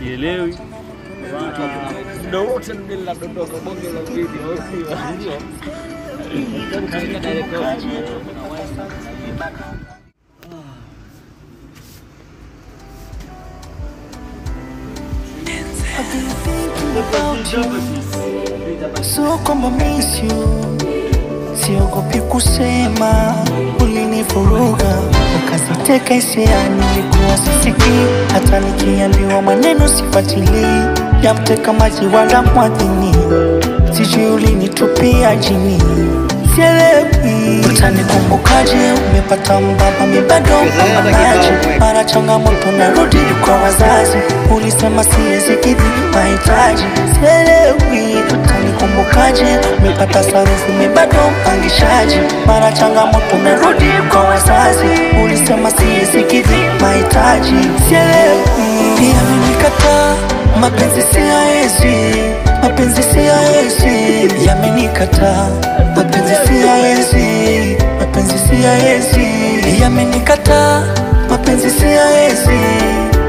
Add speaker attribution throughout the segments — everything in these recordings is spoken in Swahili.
Speaker 1: sielewi. Ndio wote ndio nadondoka bonge la video ndio. Katika director.
Speaker 2: So kwamba miss you, siogopi kusema ulinivuruga, ukaziteka hisia nilikuwa sisiki, hata nikiambiwa maneno sifuatilii, yamteka maji wala mwadhini, sijui ulinitupia jini, sielewi utanikumbukaje, umepata mbaba mibado mpambanaji, mara changamoto narudi kwa wazazi, ulisema siwezi kidhi mahitaji, sielewi utanikumbukaje, umepata sarufu mibado mpangishaji, mara changamoto narudi kwa wazazi, ulisema siwezi kidhi mahitaji, sielewi yamenikataa, mapenzi siyaezi, mapenzi siyaezi, yamenikataa, mapenzi siyaezi, mapenzi siyaezi, yamenikataa, mapenzi siyaezi,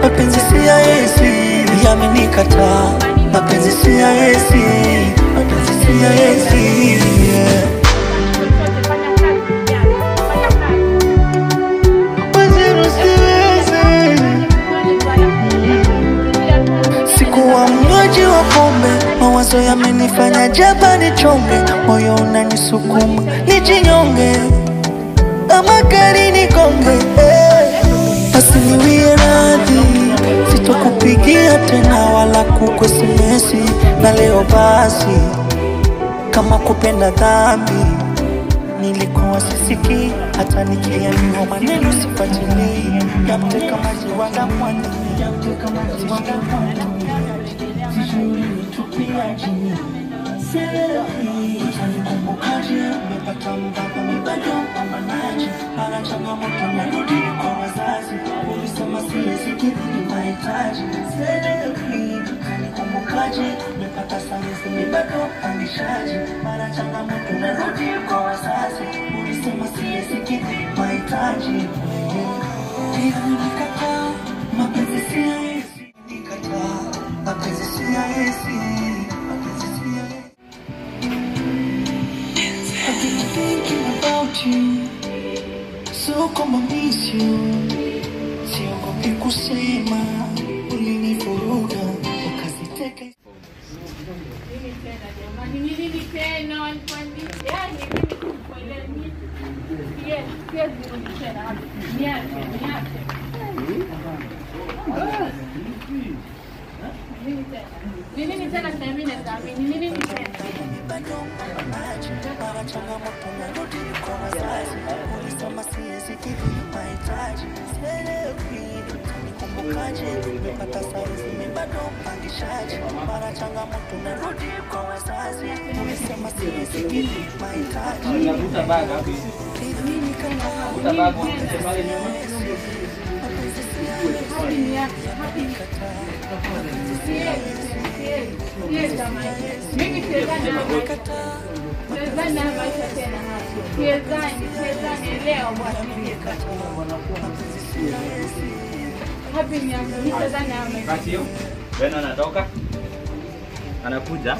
Speaker 2: mapenzi siyaezi, yamenikataa, mapenzi siyaezi, mapenzi siyaezi, yeah. Sikuwa mnywaji wa pombe, mawazo yamenifanya jaba nichonge, moyo unanisukuma nijinyonge, ama gari nigonge, basi niwie radhi, sitokupigia tena wala SMS, na leo basi kama kupenda dhambi, nilikuwa sisiki, hata nikiambiwa maneno sifuatilii, yamteka maji wala mwadhini, yamteka maji wala mwadhini, sijui ulinitupia jini, sielewi utanikumbukaje, umepata mbaba mibado mpambanaji, mara changamoto narudi kwa wazazi, ulisema siwezi kidhi mahitaji, sielewi utanikumbukaje, umepata sarufu mibado mpangishaji, mara changamoto narudi kwa wazazi, ulisema siwezi kidhi mahitaji, yamenikataa, mapenzi siyaezi, nikataa, mapenzi siyaezi, mapenzi siyaezi. I've been thinking about you, so come and miss you, siogopi kusema ulinivuruga, ukaziteka.
Speaker 3: Nini tena wanipandi, yani mimi kukueleza nini? Yes, nini tena? Niache. Nini tena sasa mimi naamini nini tena?
Speaker 2: Mara changamoto narudi kwa wazazi, ulisema siwezi kidhi mahitaji, sielewi utanikumbukaje, umepata sarufu mibado mpangishaji, mara changamoto narudi kwa wazazi, ulisema siwezi kidhi mahitaji,
Speaker 1: Unavuta bag hapo. Unavuta bag pale nyuma. Basi Beno anatoka, anakuja.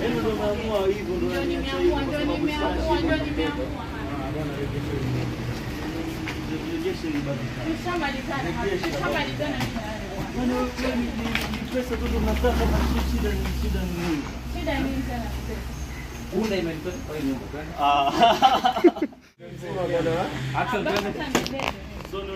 Speaker 1: Ndio nimeamua hivyo ndio nimeamua. Bwana rejeshe ibada. Tushamalizana. Ni pesa tu tunataka na shida ni nini?
Speaker 3: Shida ni nini tena?
Speaker 4: Una imenitoa kwa hiyo nyumba gani?
Speaker 1: Sema bwana.
Speaker 4: Action twende.
Speaker 1: So no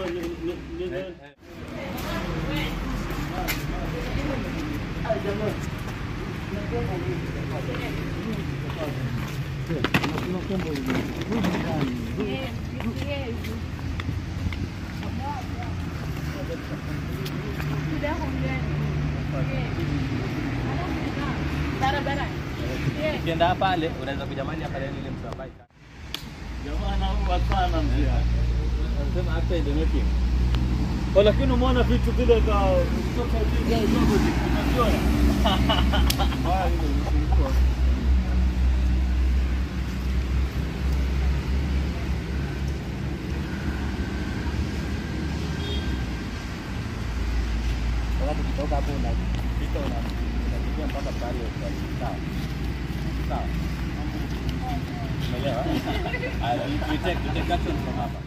Speaker 4: Ukienda pale unaweza kuja mahali hapa ile msabai.
Speaker 1: Jamaa anaua sana mzee.
Speaker 4: Anasema hapa ndio nothing.
Speaker 1: Lakini umeona vitu vile kwa kutoka jinsi ndogo zinakiona.
Speaker 4: Wakati kutoka hapo unapita unapitia mpaka pale sawa. Sawa. Umeelewa? We take action from hapa.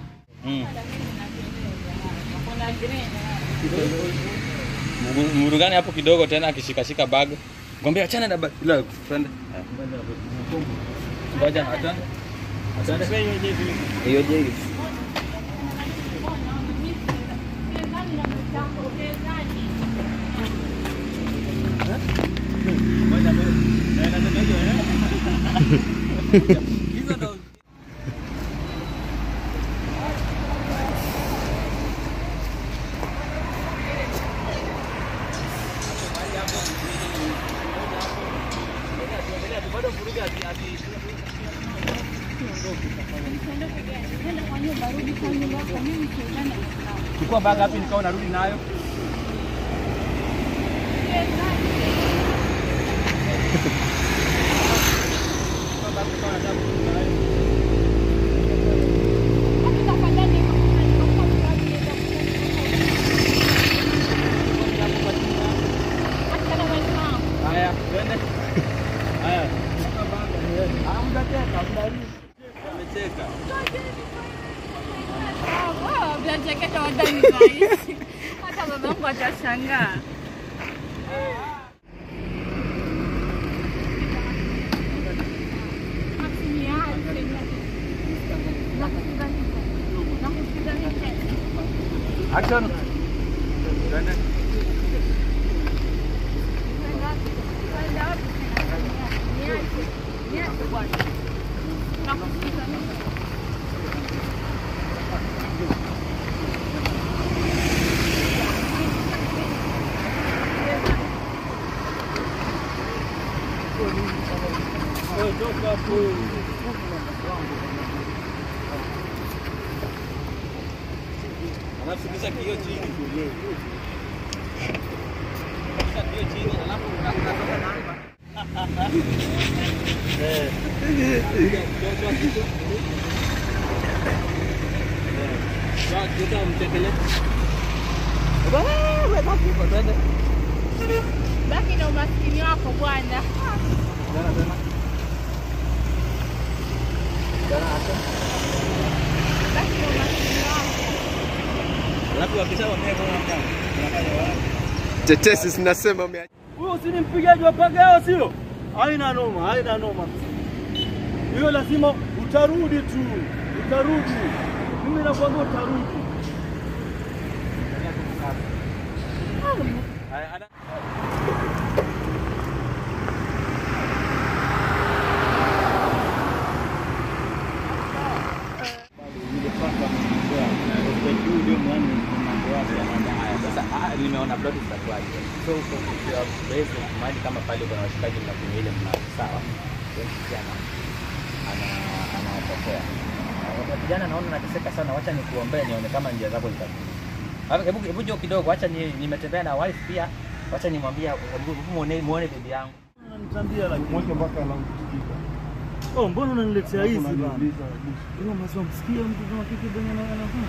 Speaker 3: Kuna green.
Speaker 4: Murugani hapo kidogo tena akishikashika bag. Ngombe achana na bag. Ila twende. Ngoja hata. Atende hiyo je hivi. Hizo ndo chukua bag hapo nikao narudi nayo. Haya, twende. Haya. Amecheka.
Speaker 3: Wow, belanja kata wadani rahisi. Hata babangu atashangaa.
Speaker 4: Action. Twende. Alafu kisha kioo chini. Kisha kioo chini alafu unatoka na hapa. Kita mtekele. Wewe baki kwa twende.
Speaker 3: Baki na umaskini wako bwana.
Speaker 4: Jana tena. Jana hata.
Speaker 3: Baki na umaskini wako.
Speaker 4: Alafu wakishaongea kwa mtandao. Unafanya wapi?
Speaker 5: Tetesi zinasema
Speaker 1: Huyo si mpigaji wa pagao sio? Haina noma. Hiyo lazima utarudi tu. Mimi nakwambia utarudi.
Speaker 4: Haya. Sasa nimeona plot zitakuaje. So kwa base mahali kama pale kuna washikaji na kwenye ile mnao sawa. Anapokea. Wakati jana naona nateseka sana, wacha nikuombee nione kama njia zako zitakuwa. Hebu jo kidogo, acha nimetembea na wife pia. Wacha nimwambia muone bibi yangu.
Speaker 1: Ananitambia la mweke mpaka anakutika. Mbona unaniletea hizi bana? Ndio mwanzo msikia mtu kama kiki bwana anafanya.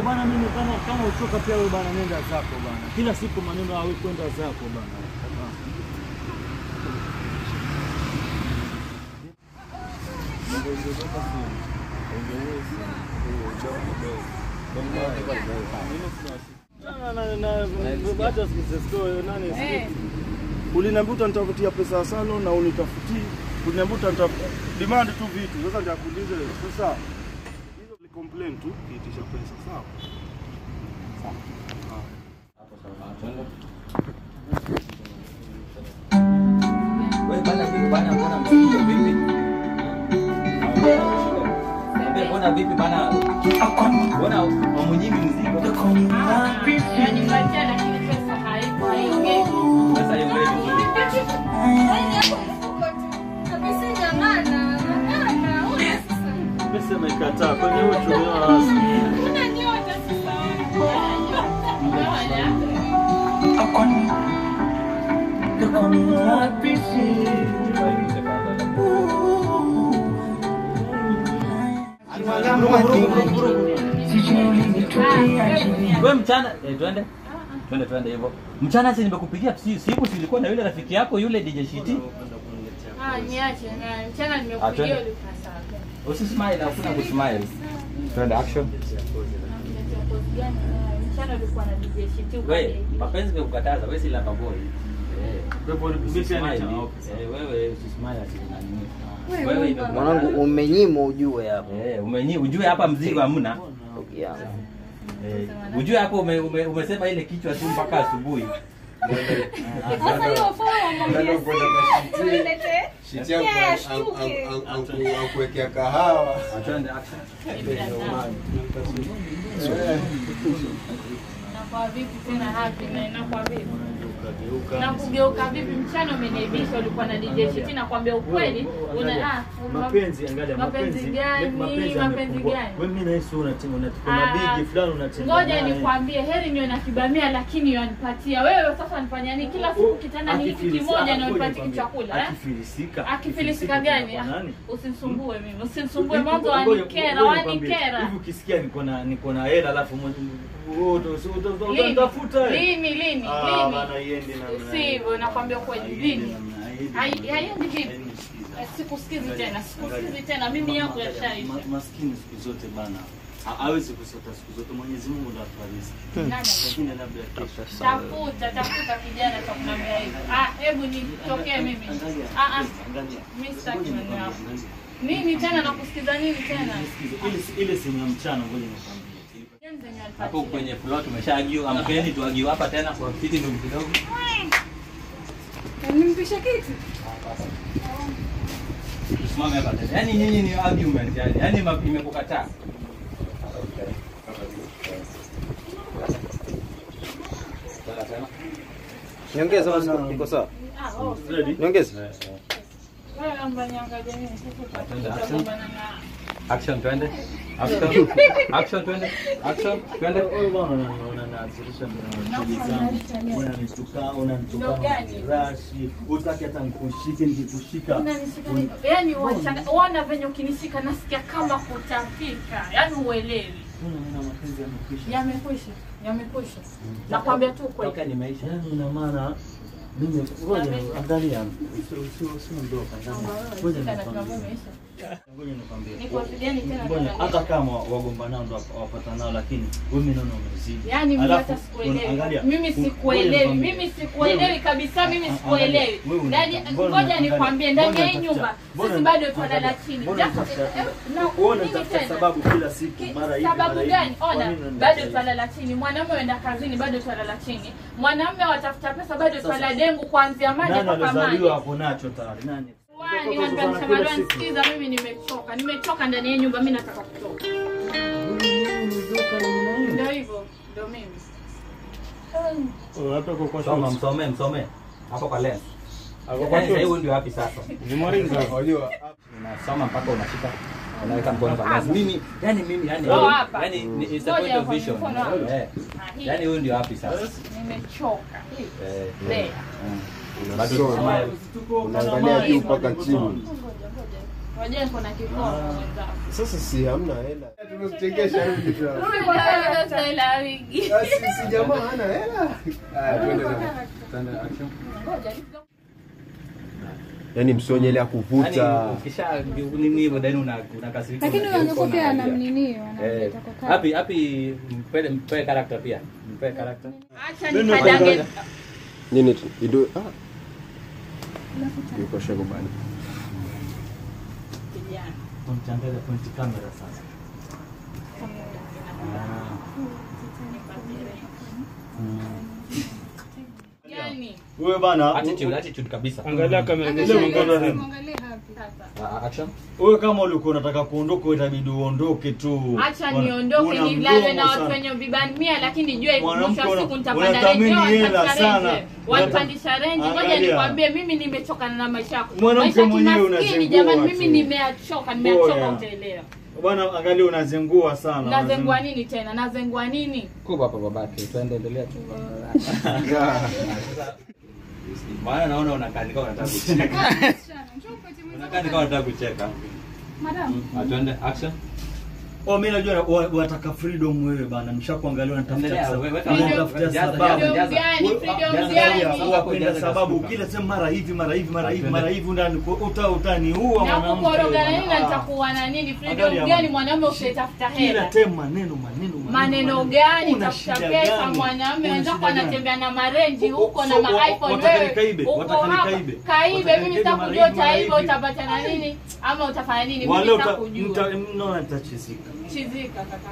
Speaker 1: Bana mimi kama uchoka pia wewe bana nenda zako bana. Kila siku maneno hawe kwenda zako bana. Uliniambia utanitafutia pesa sana na unitafutie. Uliniambia utanitafutia demand tu vitu. Sasa nitakuuliza sasa hizo ni complaint tu kiitisha pesa sawa? Sawa. Hapo sawa.
Speaker 4: Wewe bana vipi bana, mbona msikia vipi? Mbona vipi bana? Mbona wamunyimi mzigo?
Speaker 3: Yaani baada lakini pesa haipo haingei.
Speaker 4: Pesa hiyo wewe.
Speaker 3: Kabisa jamana.
Speaker 1: Pesa imekataa kwenye huo chumeo rasmi.
Speaker 3: Unaniota sasa.
Speaker 4: Wewe mchana twende hivyo. Mchana sasa nimekupigia simu silikuwa na yule rafiki yako yule DJ Shiti.
Speaker 3: Niache na mchana nimekupigia yule pasa.
Speaker 4: Usismile na kuna kusmile. Twende action.
Speaker 3: Mchana ulikuwa na DJ Shiti uko.
Speaker 4: Wewe mapenzi nimekukataza, wewe si lava boy. Wewe usismile ati wewe
Speaker 6: mwanangu umenyima ujue hapo.
Speaker 4: Umenyima ujue hapa mzigo hamna. Ujue hapo umesema ile kichwa tu mpaka asubuhi.
Speaker 3: Sasa hiyo fomu mwambie
Speaker 5: Shiti yangu akuwekea kahawa.
Speaker 4: Atende action.
Speaker 3: Kwa vipi tena hapi na inakuwa vipi? Na kugeuka vipi mchana umeniibisha ulikuwa na DJ Shiti na kwambia ukweli
Speaker 1: mapenzi angalia
Speaker 3: mapenzi gani?
Speaker 1: Wewe mimi na Yesu unatimona bigi fulani unatembea.
Speaker 3: Ngoja nikwambie heri niwe na kibamia lakini yanipatia. Wewe sasa unifanya nini? Kila siku kitanda ni hiki kimoja na unipatie chakula Akifilisika gani? Usinisumbue mimi. Usinisumbue mambo wanikera.
Speaker 1: Hivi ukisikia niko na hela alafu utatafuta
Speaker 3: lini
Speaker 1: bana iende na
Speaker 3: sivyo nakwambia kweli lini haiendi hivi sikusikizi tena mimi yangu yashaisha
Speaker 1: maskini siku zote bana hawezi kusota siku zote Mwenyezi Mungu ndo atubariki lakini labda kesho
Speaker 3: tafuta kijana cha kunambia hivi hebu nitokee mimi mimi sitaki maneno yako nini tena nakusikiza nini tena
Speaker 1: ile simu ya mchana ngoja nikwambie
Speaker 4: hapo kwenye floor tumeshaagiwa amkeni tuagiwa hapa tena kwa kiti ndio kidogo.
Speaker 3: Nimpisha kiti.
Speaker 4: Usimame hapa tena. Yaani nyinyi ni argument yani. Yaani imekukataa.
Speaker 6: Niongeze basi iko sawa. Niongeze.
Speaker 3: Wewe amba niangalie mimi sasa.
Speaker 4: Action twende. Action twende.
Speaker 1: Wewe bwana unaniazirisha unanitukana rashi utaki hata nikushike nikikushika
Speaker 3: yani wana venye ukinishika nasikia kama kutafika yani uelewi yamekwisha nakwambia tu kweli
Speaker 4: toka nimeisha
Speaker 1: yani ina maana mimi ngoja angalia usiondoka ngoja nikwambie hata kama wagomba nao ndo wapata nao lakini wewe naona umezidi
Speaker 3: yani mimi hata sikuelewi mimi sikuelewi kabisa mimi sikuelewi ndani ngoja nikwambie ndani ya nyumba sisi bado tunalala chini
Speaker 1: uone sababu kila siku mara hivi
Speaker 3: sababu gani ona bado tunalala chini mwanamume aenda kazini bado tunalala chini mwanamume watafuta pesa bado tunalala dengu kuanzia maji mpaka maji
Speaker 1: hapo nacho tayari nani
Speaker 3: Sikiza mimi nimechoka ndani ya nyumba mimi nataka kutoka. Ndio hivyo, ndio mimi.
Speaker 1: Hapa kwa
Speaker 4: msome. Hapo kwa lens. Hapo kwa hiyo ndio wapi sasa?
Speaker 1: Ni mwaringa unajua.
Speaker 4: Unasoma mpaka unashika. Unaweka mkono kwa lens. Mimi ni it's a point of vision. Yaani huyu ndio wapi sasa?
Speaker 3: Nimechoka.
Speaker 5: Unaangalia juu mpaka chini.
Speaker 3: Ngoja niko na kikomo.
Speaker 5: Sasa si hamna hela. Tumekuchengesha hivi tu.
Speaker 3: Sasa hela wingi.
Speaker 5: Si jamaa hana hela. Twende action.
Speaker 3: Ngoja
Speaker 5: Yaani msiongelea kuvuta.
Speaker 4: Yaani ukisha nini hivyo then unakasirika.
Speaker 7: Lakini wanapokea na mninio wanaleta kwa kadi.
Speaker 4: Happy mpe character pia. Mpe character.
Speaker 3: Acha nikadange.
Speaker 5: Nini tu? Ido yuko shego bani.
Speaker 1: Tumchanganya point camera sasa.
Speaker 3: Yani
Speaker 1: Wewe bana,
Speaker 4: attitude kabisa.
Speaker 1: angalia kamera ile mwangalia.
Speaker 7: Muangalie hapo.
Speaker 4: Action.
Speaker 1: Wewe kama ulikuwa unataka kuondoka itabidi uondoke tu.
Speaker 3: acha niondoke nilale na watu wenye vibania, lakini jua mwisho wa siku nitapanda
Speaker 1: renje.
Speaker 3: Wanapandisha renje. Ngoja nikwambie mimi nimechokana na maisha yako.
Speaker 1: Mwanamke mwenyewe unazengua.
Speaker 3: Jamani mimi nimechoka utaelewa.
Speaker 1: Bwana angalia unazengua sana.
Speaker 3: Nazengua nini tena? Nazengua nini?
Speaker 4: Kuba hapa babake. Tuendelea tu. Maana naona unakaa kama unataka kucheka. Unakaa kama unataka kucheka.
Speaker 7: Madam.
Speaker 4: Atuende action.
Speaker 1: Oh, mimi najua wataka freedom wewe bana. Nishakuangalia unatafuta sababu. Freedom sababu kila sema mara hivi ndani utani huwa
Speaker 3: mwanamke. Na kukoroga nini na nitakuwa na nini? Freedom gani mwanamume usitafuta hela?
Speaker 1: Kila tema
Speaker 3: maneno gani tafuta pesa mwanamume wenzako anatembea na marenji huko na ma iPhone wewe. Kaibe mimi sitakujua hivyo utapata na nini ama utafanya nini mimi sitakujua.
Speaker 1: Mnaona nitachizika.
Speaker 3: Chizika kaka.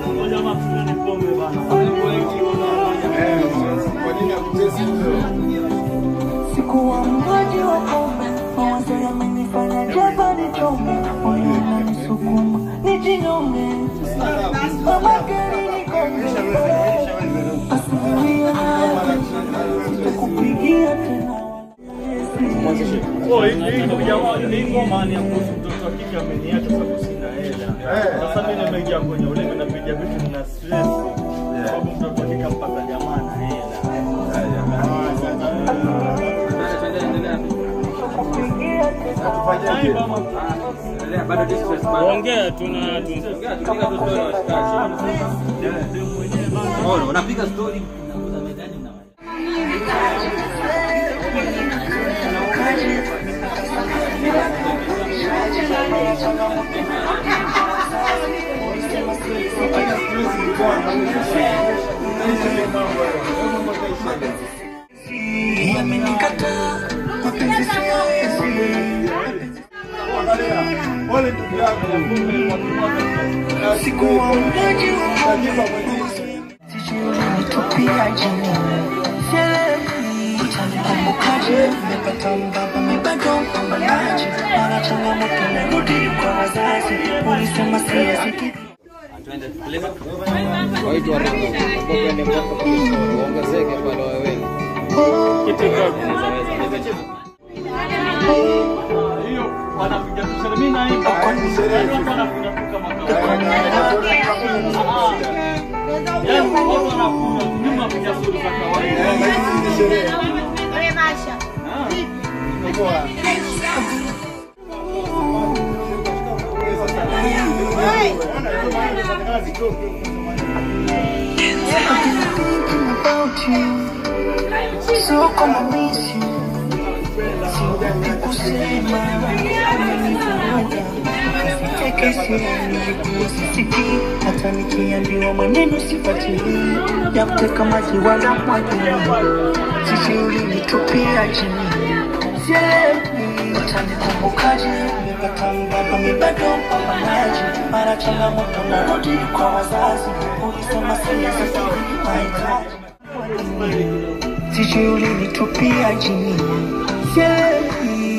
Speaker 1: Ngoja mafuta pombe bana.
Speaker 5: Kwa nini akutesi wewe?
Speaker 2: Sikuwa mgodi wa pombe, mawazo yamenifanya jaba nitome, moyo unanisukuma nijinyonge. Mama gari nikombe, asubuhi sitakupigia tena.
Speaker 1: Oh, hii jamaa ni ngoma ya kuhusu mtoto wa kike ameniacha sababu sina hela. Sasa mimi nimeingia kwenye ule napiga vitu na stress. Sababu mtoto nikampata jamaa na hela. Ongea
Speaker 4: unapiga story
Speaker 5: Wale ndugu yako
Speaker 2: sikuwa mgodi wa nitupia jini utanikumbukaje nimepata mbaba mibado mpambanaji mara changamoto narudi kwa wazazi ulisema siwezi
Speaker 6: Waitwa Ringo, kwende mpaka uongezeke pale wewe.
Speaker 1: hiyo wanapiga picha mimi naimba kwa sherehe wanapiga kama kawaida. Yaani watu wanakuja nyuma piga sura za kawaida.
Speaker 7: Wewe Masha.
Speaker 2: So come and miss you. Siwezi kusema take seriously, hata nikiambiwa maneno sifuatilii, yapteka maji wala mwagilii, sisi ulinitupia chini. Utanikumbukaje, nimepata mbaba mibado mpambanaji, mara changamoto narudi kwa wazazi, ulisema siwezi mahitaji, sisi ulinitupia chini.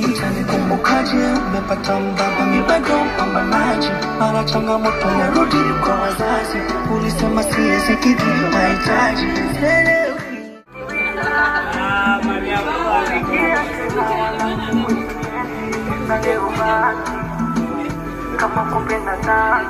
Speaker 2: Utanikumbukaje, nimepata mbaba mibado mpambanaji, mara changamoto narudi kwa wazazi, ulisema siwezi kidhi mahitaji. Kama kupenda sana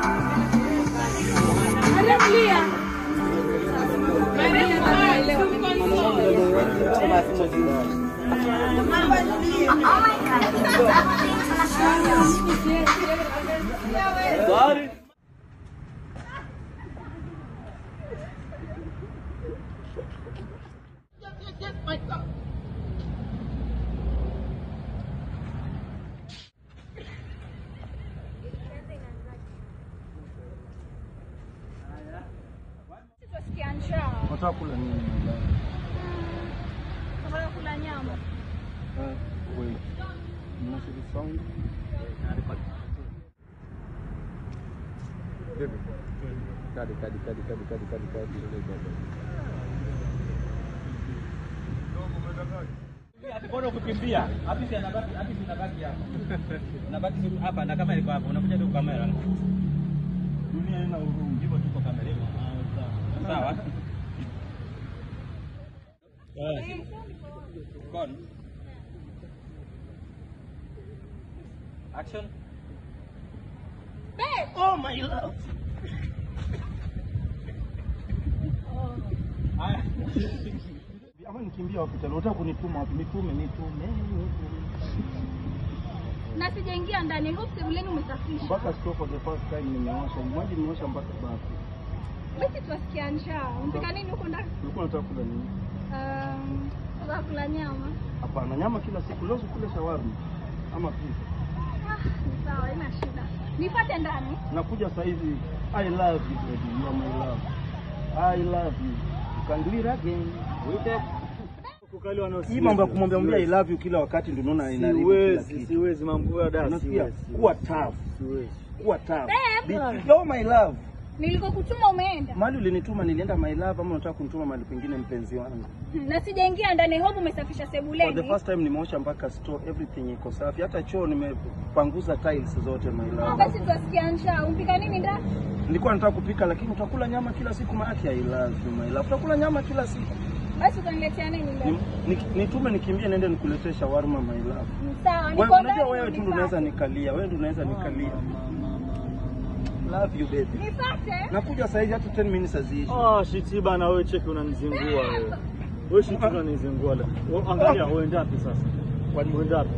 Speaker 1: Unataka kula nini?
Speaker 7: Nataka kula nyama.
Speaker 1: Wait. Mnasikia the sound? Kadi.
Speaker 4: Mbona kukimbia? Hapi zinabaki hapa. Unabaki hapa na kama iko hapo unakuja tu kamera.
Speaker 1: Dunia ina huruma.
Speaker 4: Ndipo tuko kamera. Sawa. Gone. Action.
Speaker 7: Babe.
Speaker 1: Oh my love. Ama nikimbia hospitali, unataka kunituma wapi? Nitume.
Speaker 7: Na sijaingia ndani, hope sebuleni umesafisha.
Speaker 1: Mpaka store for the first time nimeosha. Mwaji nimeosha mpaka bafu.
Speaker 7: Basi tuwasikia njaa. Umpika nini huko ndani?
Speaker 1: Ulikuwa unataka kula nini?
Speaker 7: Nataka kula nyama.
Speaker 1: Hapana, nyama kila siku. Leo kule shawarma ama pizza.
Speaker 7: Sawa, haina shida. Nipate ndani.
Speaker 1: Nakuja saa hizi. I love you baby, you are my love. I love you. You can do it again. Wait. Hii mambo ya kumwambia I love you kila wakati ndio unaona inaribu kila kitu. Siwezi mambo ya dada. Kuwa tough. Kuwa tough. Oh my love.
Speaker 7: Nilikokutuma umeenda?
Speaker 1: Mali ulinituma nilienda my love ama unataka kunituma mali pengine mpenzi wangu?
Speaker 7: Na sijaingia ndani, hope umesafisha sebuleni.
Speaker 1: For the first time nimeosha mpaka store, everything iko safi. Hata choo nimepanguza tiles zote my love.
Speaker 7: Basi tuwasikia njaa. Umpika nini ndani?
Speaker 1: Nilikuwa nataka kupika lakini utakula nyama kila siku maana I love you my love. Utakula nyama kila siku.
Speaker 7: Basi utaniletea nini leo?
Speaker 1: Nitume nikimbie niende nikuletee shawarma my love.
Speaker 7: Sawa,
Speaker 1: niko ndani. Unajua wewe tu unaweza nikalia. Wewe ndio unaweza nikalia. Love you baby.
Speaker 7: Nipate?
Speaker 1: Nakuja saa hizi hata 10 minutes aziishi.
Speaker 8: Shiti bana wewe cheki unanizingua wewe. Wewe shiti unanizingua leo. Angalia uende wapi sasa? Kwani uende wapi?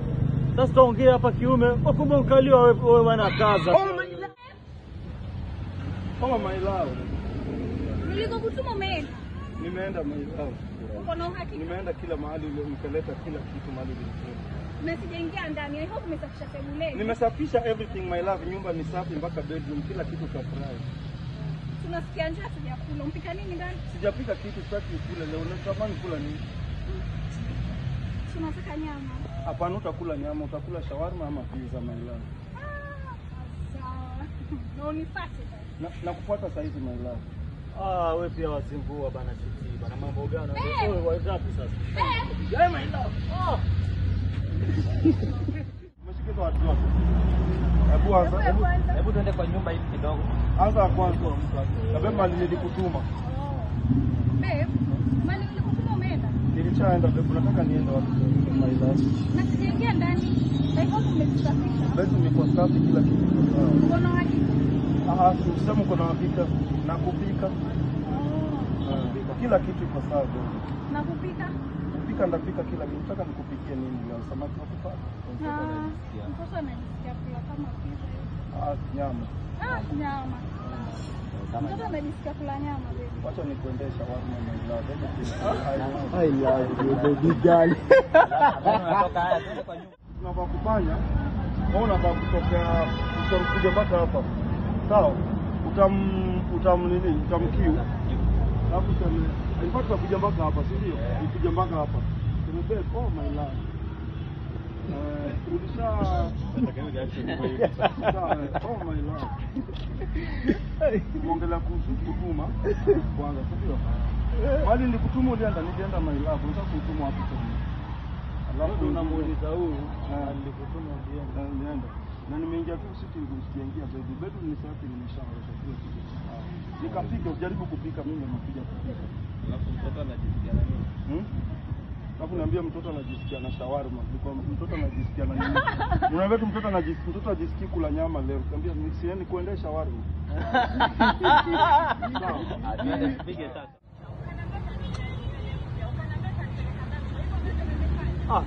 Speaker 8: Sasa tutaongea hapa kiume. Kumbe ukaliwa wewe bwana kaza.
Speaker 1: Oh my love.
Speaker 7: Nilikokutuma umeenda?
Speaker 1: Nimeenda my love.
Speaker 7: Uko na uhakika?
Speaker 1: Nimeenda kila mahali ile nikaleta kila kitu mahali nilikuwa.
Speaker 7: Na sijaingia ndani. I hope umesafisha sebuleni.
Speaker 1: Nimesafisha everything my love, nyumba ni safi mpaka bedroom, kila kitu surprise.
Speaker 7: Tunasikia njaa tujakula. Umpika nini ndani?
Speaker 1: Sijapika kitu, sitaki kula leo. Unatamani kula nini?
Speaker 7: Tunataka nyama.
Speaker 1: Hapana, utakula nyama, utakula shawarma ama pizza my love.
Speaker 7: Sawa. Na unipate basi.
Speaker 1: Nakufuata saa hizi my love.
Speaker 8: Wewe pia wazingua bana shiti bana mambo gani? Wewe wapi sasa?
Speaker 1: Yeah my love. Umeshikiza watu wako.
Speaker 4: Hebu tuende kwa nyumba hivi kidogo.
Speaker 1: Anza kwanza. Kabla nilikutuma.
Speaker 7: Babe, mali nilikutuma umeenda?
Speaker 1: Nilichaenda babe, nataka niende wapi my love.
Speaker 7: Na sijaingia ndani. I hope umesafisha.
Speaker 1: Basi niko safi kila kitu.
Speaker 7: Uko na hakika?
Speaker 1: Usisema uko na hakika na kupika. Kila kitu iko sawa.
Speaker 7: Na kupika?
Speaker 1: Kupika ndapika kila kitu. Nataka nikupikie nini leo? Samaki wa kupaka.
Speaker 7: Mtoto anajisikia kula kama pizza.
Speaker 1: Nyama.
Speaker 7: Nyama. Mtoto anajisikia kula nyama baby.
Speaker 1: Wacha nikuendesha warma my love. I love you baby girl.
Speaker 4: Unatoka haya tuende kwa nyumba.
Speaker 1: Tunafaa kufanya. Wewe unafaa kutokea utamkuja mpaka hapa. Sawa? Utamkiu. Alafu tena ilipata kuja mpaka hapa, si ndio? Kuja mpaka hapa. Tumebeba oh my love. Ulisha oh my love. Muongela kuhusu kutuma kwanza, sio? Bali nilikutuma ulienda my love, unataka kutuma wapi tena? Alafu unamuuliza huyu nilikutuma ulienda. Na nimeingia tu sitting room sijaingia baby. Bedroom ni safi nimeshaosha kila kitu. Nikapika, ujaribu kupika mimi nakuja kupika.
Speaker 4: Alafu mtoto anajisikia na nini?
Speaker 1: Alafu niambia mtoto anajisikia na shawarma. Nilikuwa mtoto anajisikia na nini? Unaambia tu mtoto anajisikia kula nyama leo. Niambia nisieni kuendea shawarma.
Speaker 4: Atiende tupige sasa.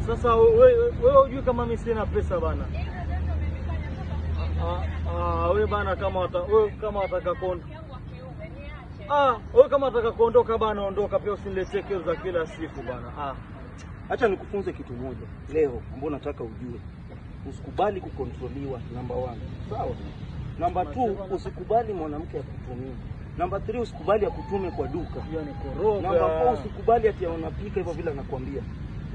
Speaker 8: Sasa wewe hujui kama mimi sina pesa bana. Wewe bana kama wataka kuondoka bana, ondoka pia usiniletee kero za kila siku bana.
Speaker 1: Acha nikufunze kitu moja leo ambao nataka ujue. Usikubali kukontroliwa, number 1. Sawa? Number 2, usikubali mwanamke akutumie. Namba 3 usikubali akutume kwa duka.
Speaker 8: Hiyo ni koroga.
Speaker 1: Namba 4 usikubali ati unapika hivyo vile anakuambia.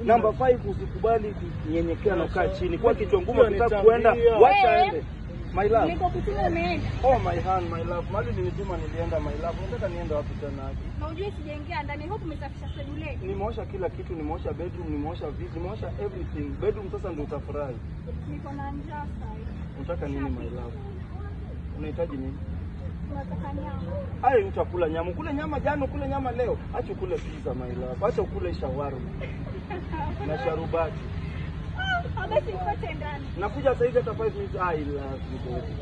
Speaker 1: Namba 5 usikubali kunyenyekea na kaa chini. Kwa kichwa ngumu ukitaka kuenda, wacha aende. My love.
Speaker 7: Niko kutuma umeenda.
Speaker 1: Oh my hand, my love. Mali nilituma nilienda my love. Unataka niende wapi tena?
Speaker 7: Na ujue sijaingia ndani. Hope umesafisha sebule.
Speaker 1: Nimeosha kila kitu, nimeosha bedroom, nimeosha viti, nimeosha everything. Bedroom sasa ndio utafurahi.
Speaker 7: Niko na njaa sasa.
Speaker 1: Unataka nini my love? Unahitaji nini?
Speaker 7: Unataka nyama.
Speaker 1: Ai, utakula nyama. Kule nyama jana, kule nyama leo. Acha ukule pizza my love. Acha ukule shawarma. Na sharubati.
Speaker 7: Basi ukote ndani.
Speaker 1: Nakuja sasa hivi hata 5 minutes. I love you baby.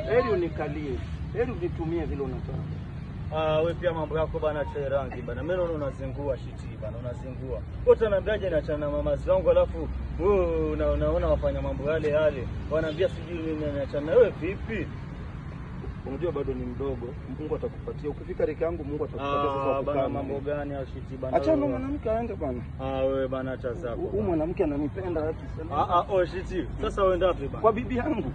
Speaker 1: Heri unikalie. Heri unitumie vile unataka.
Speaker 8: Wewe pia mambo yako bana cha rangi bana. Mimi naona unazingua shiti bana, unazingua. Wote wananiambiaje niachana na mama zangu alafu wewe unaona wafanya mambo yale yale. Wanaambia sijui mimi niachana. Wewe vipi?
Speaker 1: Unajua bado ni mdogo. Mungu atakupatia. Ukifika rika yangu Mungu atakupatia sasa
Speaker 8: bana mambo gani au shiti bana?
Speaker 1: Acha na mwanamke aende bana.
Speaker 8: Wewe bana acha zako.
Speaker 1: Huyu mwanamke ananipenda haki sana.
Speaker 8: Shiti. Sasa uenda wapi bana?
Speaker 1: Kwa bibi yangu.